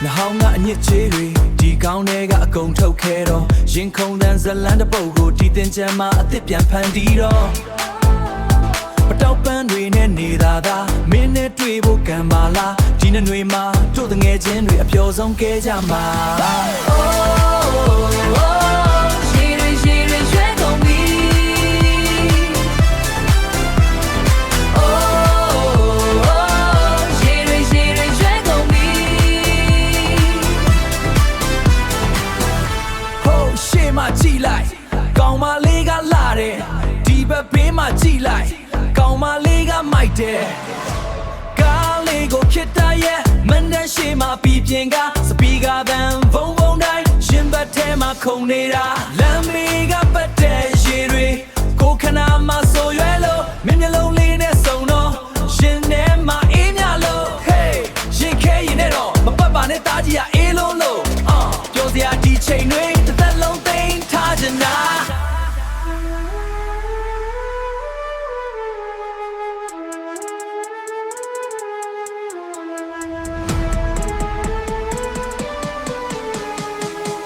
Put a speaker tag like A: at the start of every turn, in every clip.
A: နှဟောင်းကအညစ်ကြေးတွေဒီကောင်းတွေကအကုန်ထုတ်ခဲ့တော့ရင်ခုန်တန်းဇလန်းတစ်ပုတ်ကိုဒီတင်ချမ်းမှာအသစ်ပြန်ဖန်တီးတော့ပတောက်ပန်းတွေနဲ့နေတာသာမင်းနဲ့တွေ့ဖို့ကံပါလားဒီနှစ်တွေမှာတို့တငယ်ချင်းတွေအပျော်ဆုံးကဲကြမှာကြည့်လိုက်ကောင်မလေးကလာတယ်ဒီဘက်ဘေးမှာကြည့်လိုက်ကောင်မလေးကမိုက်တယ်ကားလေးကိုခစ်တာရဲ့မန်တန်ရှိမှပြီးပြင်ကစပီကာတန်ဘုံဘုံတိုင်းရှင်ဘတ်ထဲမှာခုန်နေတာလမ်းမေးကပတ်တဲ့ရေတွေကိုခဏမှဆိုရွယ်လို့မြင်မျက်လုံးလေးနဲ့စုံတော့ရှင်ထဲမှာအေးမြလို့ Hey ရင်ခဲရင်နဲ့တော့မပတ်ပါနဲ့တားကြီးရအေးလုံးလို့ပြောစရာဒီချိန်တွေတစ်သက်လုံးသိမ်းထားချင်တာ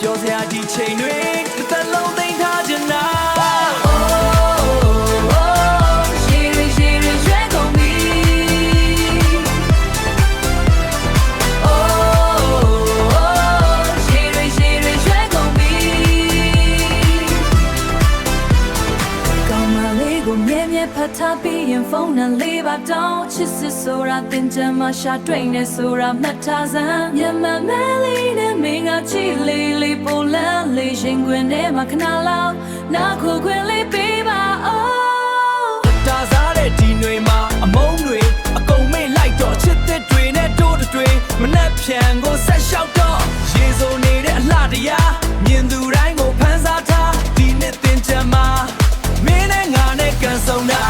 A: ပြောစရာဒီချိန်တွေတစ်သက်လုံးသိမ်းထားချင်တာဖတ်ထားပြီးရင်ဖုန်းနဲ့လေးပါတောင်းချစ်စစ်ဆိုတာတင်ကြမှာရှာတွေ့နေဆိုတာမှတ်ထားစမ်းမြန်မာမဲလေးနဲ့မင်းကချီလေးလေးပိုလန်းလေးရင်ခွင်ထဲမှာခဏလောက်နားခိုခွင်လေးပေးပါဦးတာစားတဲ့ဒီတွေမှာအမုန်းတွေအကုန်မေ့လိုက်တော့ချစ်တဲ့တွေနဲ့တိုးတွေမနှက်ဖြန်ကိုဆက်လျှောက်တော့ရေစိုးနေတဲ့အလှတရားမြင်သူတိုင်းကိုဖန်ဆားထားဒီနှစ်တင်ကြမှာမင်းနဲ့ငါနဲ့ကန်ဆုံးတာ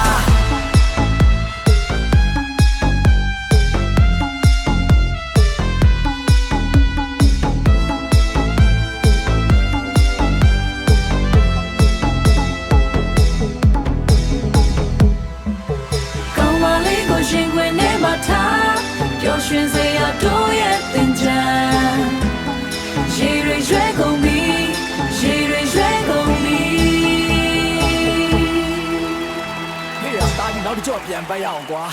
A: ကောင်မလေးကိုရှင်ခွင်ထဲမှာထားပျော်ရွှင်စေရတို့ရဲ့တင်ကြမ်းရေတွေရွှဲကုန်ပြီရေတွေရွှဲကုန်ပြီနောက်တစ်ကြော့ပြန်ပတ်ရအောင်ကွာ